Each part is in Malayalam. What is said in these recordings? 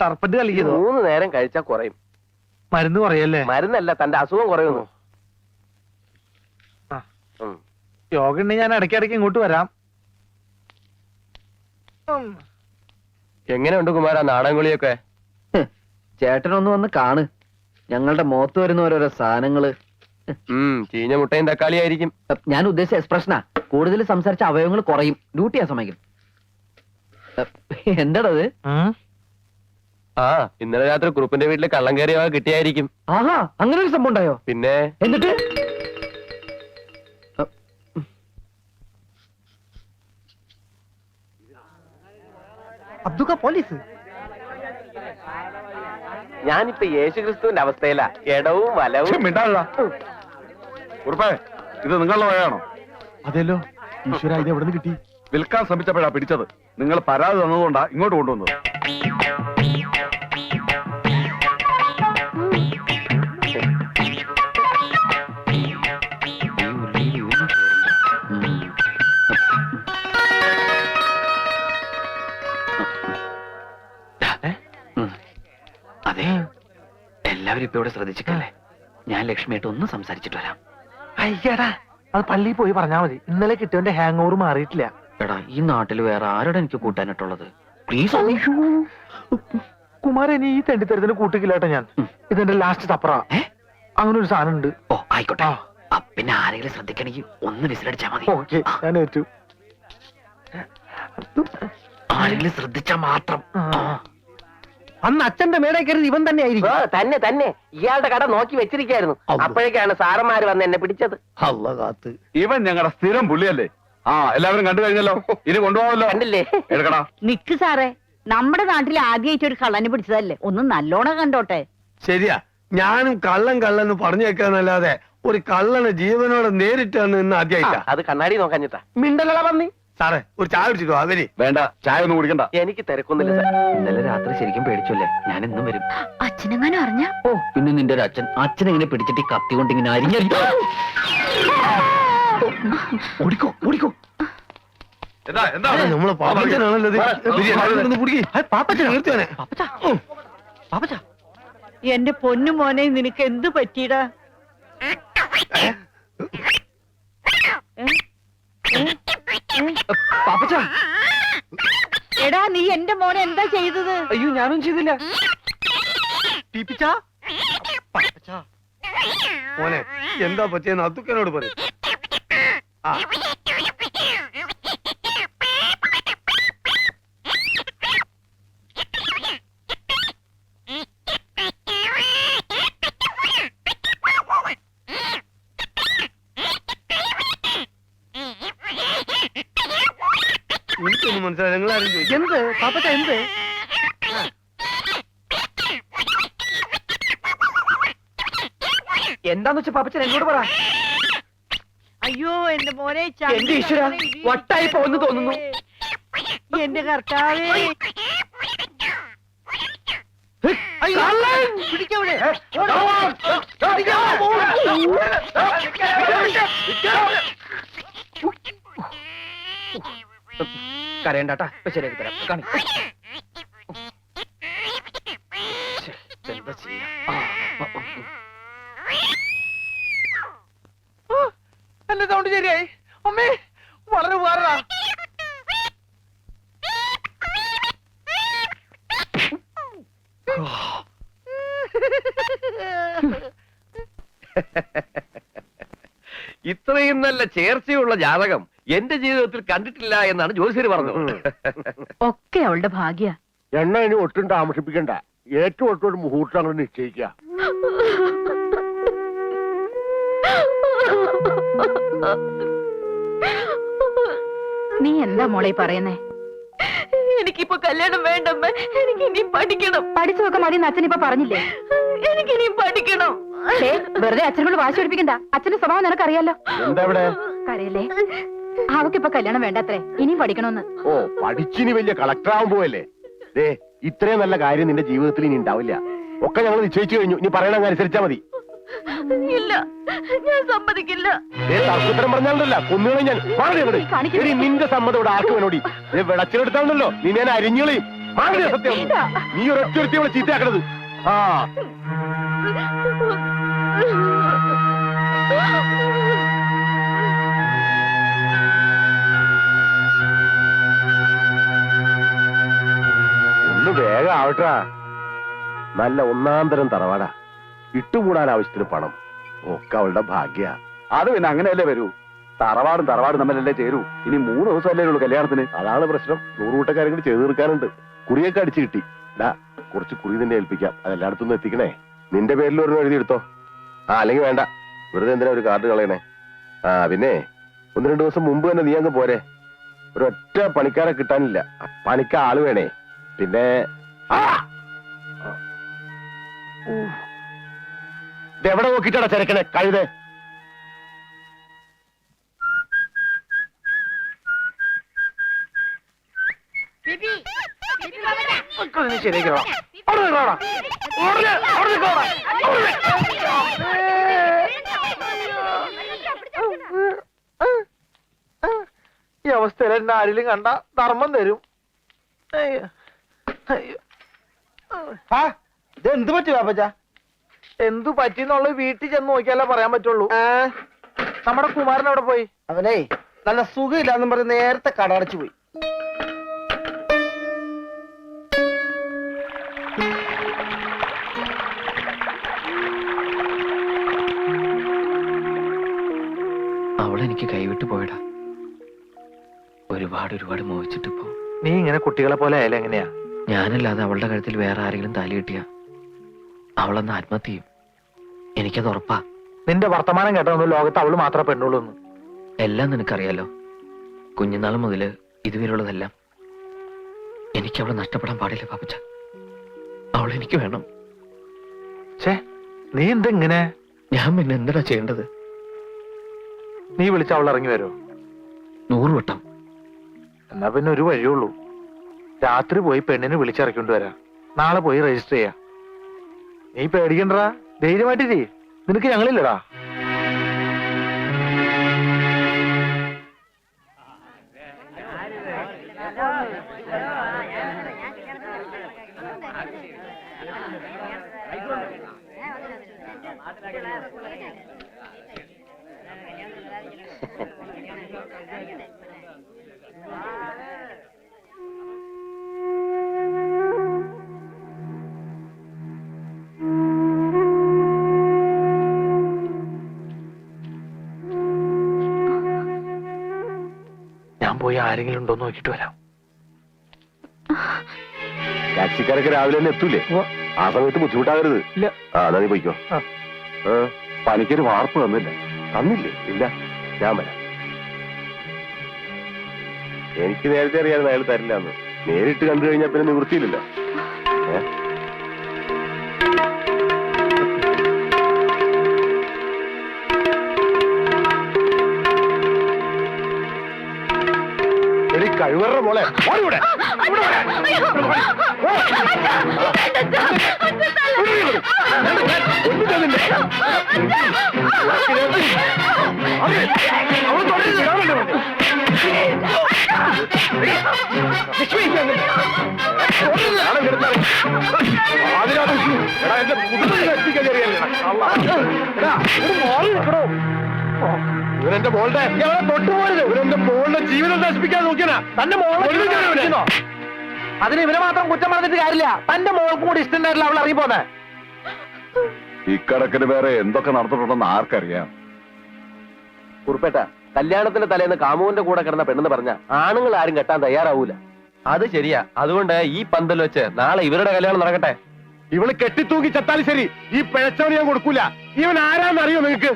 ടർപ്പറ്റ് കളിക്കുന്നു. 3 നേരം കഴിച്ചാൽ കുറയും. മരുന്ന് കുറയല്ലേ? മരുന്നല്ല, തന്റെ അസുഖം കുറയുന്നു. യോഗ ഉണ്ടെങ്കിൽ ഞാൻ ഇടയ്ക്കിടയ്ക്ക് ഇങ്ങോട്ട് വരാം. എങ്ങനെയുണ്ട് കുമാര നാടൻകുളിയൊക്കെ? ചേട്ടനൊന്ന് വന്ന് കാണ്. ഞങ്ങളുടെ മുഖത്ത് വരുന്ന ഓരോരോ സാധനങ്ങള്. ചീഞ്ഞ മുട്ടയും തക്കാളി ആയിരിക്കും. ഞാൻ ഉദ്ദേശിച്ച എക്സ്പ്രഷനാ. കൂടുതൽ സംസാരിച്ച അവയവങ്ങൾ കുറയും. ഡ്യൂട്ടി ചെയ്യാൻ സമയം. എന്താണത്? ഇന്നലെ രാത്രി കുറുപ്പിന്റെ വീട്ടില് കള്ളം കയറിയ കിട്ടിയായിരിക്കും. ആഹാ, അങ്ങനെ ഒരു സംഭവം ഉണ്ടായോ? പിന്നെ എന്നിട്ട് അബ്ദുക്ക പോലീസ്. ഞാനിപ്പോ യേശുക്രിസ്തുവിന്റെ അവസ്ഥയിലാ. ഇടവും വലവും. ഉറപ്പേ, ഇത് നിങ്ങളുടെ വകയാണോ? അതെല്ലോ. ഈശ്വര, ഇത് എവിടെ നിന്ന് കിട്ടി? വിൽക്കാൻ ശ്രമിച്ചപ്പോഴാ പിടിച്ചത്. നിങ്ങൾ പരാതി തന്നതുകൊണ്ടാ ഇങ്ങോട്ട് കൊണ്ടുവന്നത്. അതെ, എല്ലാവരും ഇപ്പൊ ഇവിടെ ശ്രദ്ധിച്ചിട്ടല്ലേ? ഞാൻ ലക്ഷ്മിയായിട്ട് ഒന്ന് സംസാരിച്ചിട്ട് വരാം. അയ്യടാ, അത് പള്ളിയിൽ പോയി പറഞ്ഞാ മതി. ഇന്നലെ കിട്ടിയവന്റെ ഹാങ് ഓവർ മാറിയിട്ടില്ല. എടാ, ഈ നാട്ടിൽ വേറെ ആരോടെ എനിക്ക് കൂട്ടാനായിട്ടുള്ളത്? പ്ലീസ്. കുമാരൻ, ഈ തെണ്ടിത്തരത്തിന് കൂട്ടിക്കില്ലാട്ടോ ഞാൻ. ഇതെന്റെ ലാസ്റ്റ് തപ്പറ. അങ്ങനെ ഒരു സാധനം ഉണ്ട്. ഓ ആയിക്കോട്ടെ. പിന്നെ ആരെങ്കിലും ശ്രദ്ധിക്കണമെങ്കിൽ ഒന്ന് വിസിലടിച്ചാ മതി. ഓക്കെ, ഞാൻ ഏറ്റു. ആരെങ്കിലും ശ്രദ്ധിച്ചാ മാത്രം. അന്ന് അച്ഛന്റെ മേടെ കയറി ഇവൻ തന്നെ ആയിരിക്കും. തന്നെ തന്നെ ഇയാളുടെ കട നോക്കി വെച്ചിരിക്കായിരുന്നു. അപ്പോഴേക്കാണ് സാറന്മാര് വന്ന് എന്നെ പിടിച്ചത്. അള്ള കാത്ത്. ഇവൻ ഞങ്ങളുടെ സ്ഥിരം പുള്ളിയല്ലേ? എല്ലാവരും കണ്ടു കഴിഞ്ഞല്ലോ. ഇനി കൊണ്ടുപോകാമല്ലോ. കണ്ടില്ലേ? എടുക്കടാ. നിക്ക് സാറേ, നമ്മുടെ നാട്ടിൽ ആദ്യമായിട്ട് ഒരു കള്ളനെ പിടിച്ചതല്ലേ? ഒന്ന് നല്ലോണം കണ്ടോട്ടെ. ശരിയാ, ഞാനും കള്ളൻ പറഞ്ഞു വെക്കാന്നല്ലാതെ ഒരു കള്ളനെ ജീവനോടെ നേരിട്ടാണ് ഇന്ന് ആദ്യമായിട്ടാ. അത് കണ്ണാടി നോക്കാഞ്ഞിട്ടാ. മിണ്ടലടാ പന്നി. സാറേ, ഒരു ചായ കുടിച്ചിട്ടോ? അവര് വേണ്ട, ചായ ഒന്നും കുടിക്കണ്ട. എനിക്ക് തിരക്കൊന്നുമില്ല സാർ. ഇന്നലെ രാത്രി ശരിക്കും പേടിച്ചല്ലേ? ഞാൻ ഇന്നും വരും. അച്ഛനെങ്ങാനും അറിഞ്ഞ? ഓ, പിന്നെ നിന്റെ ഒരു അച്ഛനെങ്ങനെ പിടിച്ചിട്ട് ഈ കത്തി കൊണ്ട് ഇങ്ങനെ അരിഞ്ഞോ? ഓടിക്കോ ഓടിക്കോ. നമ്മളെ പാപ്പച്ചനാണല്ലോ. എന്റെ പൊന്നു മോനെ, നിനക്ക് എന്ത് പറ്റിയടാ? എടാ, നീ എന്റെ മോനെ എന്താ ചെയ്തത്? അയ്യോ, ഞാനും ചെയ്തില്ല. മോനെ, എന്താ പറ്റിയെന്ന് അത്തുക്കനോട് പറയും. എനിക്കൊന്നും മനസ്സിലായി. നിങ്ങളാരും ചോദിക്കും എന്ത് പാപ്പച്ച? എന്ത്? എന്താന്ന് വെച്ചാ പാപ്പച്ചൻ എന്നോട് പറ. അയ്യോ, എന്റെ മോനെ, എന്റെ ഈശ്വര, വട്ടായി പോകുന്നു തോന്നുന്നു. എന്റെ കർത്താവേ, പിടിക്കവിടെ. കരയണ്ടാട്ടാ, ശരിയാക്കി തരാം. കാണി. എന്താ ചെയ്യാ? എന്റെ സൗണ്ട് ശരിയായി. അമ്മേ, വളരെ ഉപകാരടാ. ഇത്രയും നല്ല ചേർച്ചയുള്ള ജാതകം എന്റെ ജീവിതത്തിൽ കണ്ടിട്ടില്ല എന്നാണ് ജോത്സ്യര് പറഞ്ഞത്. ഒക്കെ അവളുടെ ഭാഗ്യ. എണ്ണ ഇനി ഒട്ടും താമസിപ്പിക്കണ്ട. ഏറ്റവും ഒട്ടൊരു മുഹൂർത്തം അങ്ങനെ നിശ്ചയിക്കുക. നീ എന്താ മോളെ പറയുന്നേ? എനിക്കിപ്പോ കല്യാണം വേണ്ടമ്മ, എനിക്ക് ഇനിയും പഠിക്കണം. പഠിച്ചു നോക്കാൻ മതി അച്ഛൻ ഇപ്പൊ പറഞ്ഞില്ലേ? എനിക്ക് ഇനിയും പഠിക്കണം. വെറുതെ അച്ഛനോട് വാശി പഠിപ്പിക്കണ്ട. അച്ഛന്റെ സ്വഭാവം നിനക്കറിയാലോ. എന്താ ഇവിടെ? കരയല്ലേ? അവക്കിപ്പൊ കല്യാണം വേണ്ടത്രേ, ഇനിയും പഠിക്കണമെന്ന്. ഓ, പഠിച്ചിനി വലിയ കളക്ടർ ആവാൻ പോവല്ലേ? ഇത്രയും നല്ല കാര്യം നിന്റെ ജീവിതത്തിൽ ഇനി ഉണ്ടാവില്ല. ഒക്കെ ഞങ്ങൾ നിശ്ചയിച്ചു കഴിഞ്ഞു. നീ പറയണ അനുസരിച്ചാ മതി. ഇല്ല, ഞാൻ സമ്മതിക്കില്ല. തർക്കുത്തരം പറഞ്ഞാലല്ല കൊന്നുകളെ ഞാൻ. നിന്റെ സമ്മതം ഇവിടെ ആർക്ക് വേണോടി? വിളച്ചിലെടുത്താണല്ലോ നീ ഞാൻ അരിഞ്ഞുകളയും. മാങ്ങ സത്യം. നീ ഒരൊറ്റ അവളെ ചീത്തയാക്കണത്. ആ ഒന്ന് വേഗം ആവട്ടാ. നല്ല ഒന്നാം തരം തറവാടാ. ഇട്ടുകൂടാൻ ആവശ്യത്തിന് പണം ഒക്കെ അവളുടെ ഭാഗ്യ. അത് പിന്നെ അങ്ങനെയല്ലേ വരൂ. തറവാടും തമ്മിലല്ലേ ചേരൂ. ഇനി 3 ദിവസമല്ലേ ഉള്ളൂ കല്യാണത്തിന്. അതാണ് പ്രശ്നം. 100 കൂട്ടക്കാരും കൂടി ചെയ്തു തീർക്കാനുണ്ട്. കുറിയൊക്കെ അടിച്ചു കിട്ടി. ഡാ കുറച്ച് കുറി നിന്നെ ഏൽപ്പിക്കാം. അതെല്ലായിടത്തുനിന്ന് എത്തിക്കണേ. നിന്റെ പേരിൽ ഒരു എഴുതിയെടുത്തോ. അല്ലെങ്കിൽ വേണ്ട, വെറുതെ എന്തിനാ ഒരു കാർഡ് കളയണേ. ആ പിന്നെ 1-2 ദിവസം മുമ്പ് തന്നെ നീ അങ്ങ് പോരെ. ഒരൊറ്റ പണിക്കാരെ കിട്ടാനില്ല. പണിക്ക് ആള് വേണേ. പിന്നെ ഇതെവിടെ നോക്കിട്ടാടാ ചെരക്കണേ കഴുതേ. ശരിയാക്കിയോളാം. ഈ അവസ്ഥയിൽ എന്നെ ആരെങ്കിലും കണ്ട ധർമ്മം തരും. അയ്യോ അയ്യോ. ഇത് എന്ത് പറ്റി പാപ്പച്ച? എന്തു പറ്റിന്നുള്ളത് വീട്ടിൽ ചെന്ന് നോക്കിയാലേ പറയാൻ പറ്റുള്ളൂ. നമ്മുടെ കുമാരൻ അവിടെ പോയി. അവനെ നല്ല സുഖമില്ലാന്നും പറഞ്ഞ് നേരത്തെ കട അടച്ചു പോയി. അവളെനിക്ക് കൈവിട്ട് പോയടാ. ഒരുപാട് മോഹിച്ചിട്ടിപ്പോ. നീ ഇങ്ങനെ കുട്ടികളെ പോലെ ആയാലും എങ്ങനെയാ? ഞാനല്ലാതെ അവളുടെ കഴുത്തിൽ വേറെ ആരെങ്കിലും താലി കിട്ടിയ അവളന്ന് ആത്മഹത്യ ചെയ്യും. എനിക്കത് ഉറപ്പാ. നിന്റെ വർത്തമാനം കേട്ടതൊന്നും ലോകത്ത് അവള് മാത്രമേ പെണ്ണുള്ളൂ. എല്ലാം നിനക്കറിയാലോ. കുഞ്ഞുനാൾ മുതല് ഇതുവരെയുള്ളതെല്ലാം. എനിക്ക് അവളെ നഷ്ടപ്പെടാൻ പാടില്ല പാപ്പച്ച. അവളെനിക്ക് വേണം. ഛേ, നീ എന്തെങ്ങനെ? ഞാൻ പിന്നെ എന്താ ചെയ്യേണ്ടത്? നീ വിളിച്ച അവൾ ഇറങ്ങി വരുമോ? 100 വട്ടം. എന്നാ പിന്നെ ഒരു വഴിയുള്ളൂ. രാത്രി പോയി പെണ്ണിനെ വിളിച്ചിറക്കൊണ്ട് വരാം. നാളെ പോയി രജിസ്റ്റർ ചെയ്യാം. നീ പേടിക്കണ്ടടാ, ധൈര്യമായിട്ട് ചെയ്യ്. നിനക്ക് ഞങ്ങളില്ലടാ. ഞാൻ പോയി ആരെങ്കിലും ഉണ്ടോ നോക്കിട്ട് വരാം. ടാക്സിക്കാരൊക്കെ രാവിലെ തന്നെ എത്തൂലേ? ആ സമയത്ത് ബുദ്ധിമുട്ടാകരുത്. ഇല്ല. ആ എന്നാ നീ പോയിക്കോ. പണിക്കൊരു വാർപ്പ് തന്നില്ല. തന്നില്ലേ? ഇല്ല, ഞാൻ വരാം. എനിക്ക് നേരത്തെ അറിയാതെ അയാൾ തരില്ല എന്ന്. നേരിട്ട് കണ്ടു കഴിഞ്ഞാൽ പിന്നെ നിവൃത്തിയില്ലല്ലോ. കഴിവറ മോളെ ഓടിവിടെ. ഇവരെന്റെ മോളുടെ തൊട്ടുപോരുത്. ഇവരെന്റെ മോളുടെ ജീവിതം നശിപ്പിക്കാൻ നോക്കിയാ തന്റെ മോളെ. അതിന് ഇവരെ മാത്രം കുറ്റം പറഞ്ഞിട്ട് കാര്യമില്ല. തന്റെ മോൾക്കും കൂടി ഇഷ്ടണ്ടായിട്ടില്ല അവൾ ഇറങ്ങിപ്പോന്നെ. ഇക്കണക്കിന് വേറെ എന്തൊക്കെ നടന്നിട്ടുണ്ടെന്ന് ആർക്കറിയാം. കുറുപ്പേട്ട, കല്യാണത്തിന്റെ തലേന്ന് കാമുവിന്റെ കൂടെ കിടന്ന പെണ്ണെന്ന് പറഞ്ഞ ആണുങ്ങൾ ആരും കെട്ടാൻ തയ്യാറാവൂല. അത് ശരിയാ. അതുകൊണ്ട് ഈ പന്തൽ വെച്ച് നാളെ ഇവരുടെ കല്യാണം നടക്കട്ടെ. ഇവള് കെട്ടിത്തൂക്കി ചത്താലും ശരി, ഈ പിഴച്ചവന് ഞാൻ കൊടുക്കൂല. ഇവൻ ആരാന്നറിയോ നിങ്ങക്ക്?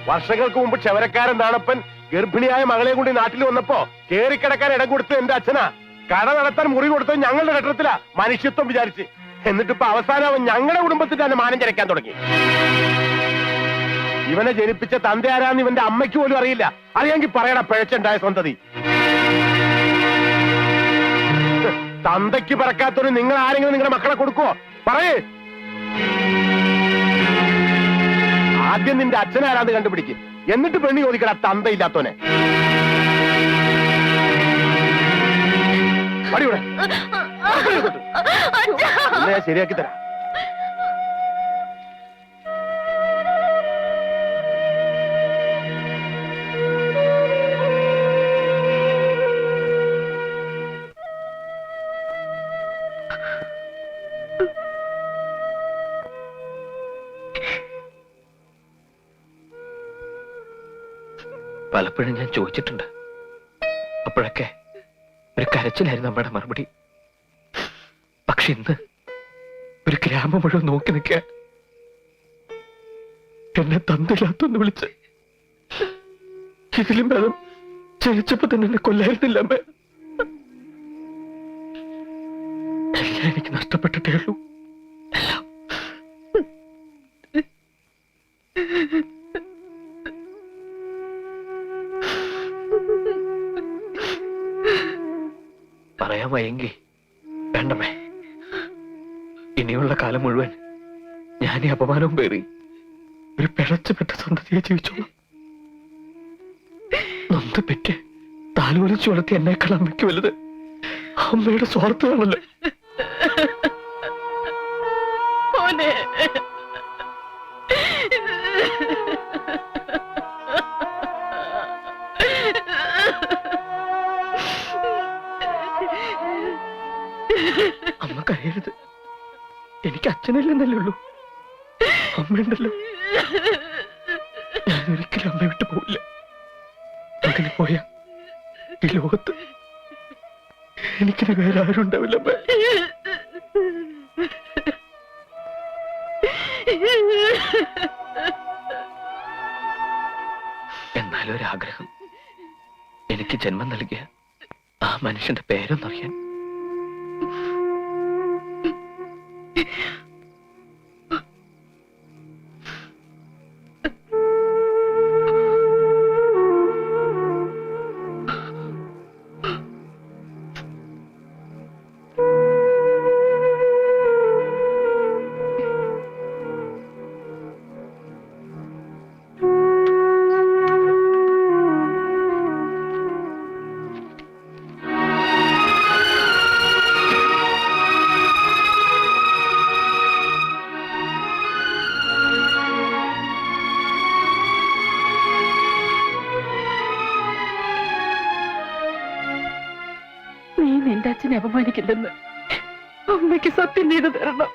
വർഷങ്ങൾക്ക് മുമ്പ് ക്ഷവരക്കാരൻ നാണപ്പൻ ഗർഭിണിയായ മകളെ കൊണ്ട് നാട്ടിൽ വന്നപ്പോ കേറിക്കിടക്കാൻ ഇടം കൊടുത്ത് എന്റെ അച്ഛനാ. കട നടത്താൻ മുറി കൊടുത്തത് ഞങ്ങളുടെ ഘട്ടത്തിലാ, മനുഷ്യത്വം വിചാരിച്ച്. എന്നിട്ടിപ്പോ അവസാനം അവൻ ഞങ്ങളുടെ കുടുംബത്തിൽ തന്നെ മാനം ചരക്കാൻ തുടങ്ങി. ഇവനെ ജനിപ്പിച്ച തന്ത ആരാന്ന് ഇവന്റെ അമ്മയ്ക്ക് പോലും അറിയില്ല. അറിയാമെങ്കിൽ പറയണ പിഴച്ചുണ്ടായ സന്തതി. തന്തയ്ക്ക് പറക്കാത്തൊരു നിങ്ങൾ ആരെങ്കിലും നിങ്ങളുടെ മക്കളെ കൊടുക്കുവോ? പറയേ. ആദ്യം നിന്റെ അച്ഛനാരാന്ന് കണ്ടുപിടിക്കും, എന്നിട്ട് പെണ്ണി ചോദിക്കട തന്തയില്ലാത്തോനെ. അടിയൂടെ ഞാൻ ശരിയാക്കി തരാം. പലപ്പോഴും ഞാൻ ചോദിച്ചിട്ടുണ്ട്. അപ്പോഴൊക്കെ ഒരു കരച്ചിലായിരുന്നു അമ്മയുടെ മറുപടി. പക്ഷെ ഇന്ന് ഒരു ഗ്രാമം മുഴുവൻ നോക്കി നിൽക്കുക, എന്നെ തന്നില്ലാത്തൊന്ന് വിളിച്ച് ഇതിലും ഭേദം ജനിച്ചപ്പോ തന്നെ എന്നെ കൊല്ലായിരുന്നില്ല അമ്മ. എല്ലാം എനിക്ക് നഷ്ടപ്പെട്ടിട്ടേ ഉള്ളൂ. എല്ലാം. പറയാൻ വയ്യെങ്കിൽ വേണ്ടമേ. ഇനിയുള്ള കാലം മുഴുവൻ ഞാൻ ഈ അപമാനവും പേറി ഒരു പിഴച്ചുപെട്ട സന്തതിയെ ജീവിച്ചോളാം. നൊന്ത് പെറ്റ് താലോലിച്ചു വളർത്തി എന്നേക്കാൾ അമ്മയ്ക്ക് വലുത് അമ്മയുടെ സ്വാർത്ഥമാണല്ലോ. മോനെ അമ്മ കരയരുത്. എനിക്ക് അച്ഛനില്ലെന്നല്ലേ ഉള്ളൂ, അമ്മയുണ്ടല്ലോ. ഞാൻ ഒരിക്കലും അമ്മ വിട്ടു പോവില്ല. അങ്ങനെ പോയ ഈ ലോകത്ത് എനിക്കിന് വേറെ ആരും ഉണ്ടാവില്ല അമ്മ. എന്നാലും ഒരാഗ്രഹം, എനിക്ക് ജന്മം നൽകിയ ആ മനുഷ്യന്റെ പേരൊന്നറിയാൻ. നീ നിന്റെ അച്ഛനെ അപമാനിക്കില്ലെന്ന് അമ്മയ്ക്ക് സത്യം ചെയ്തു തരണം.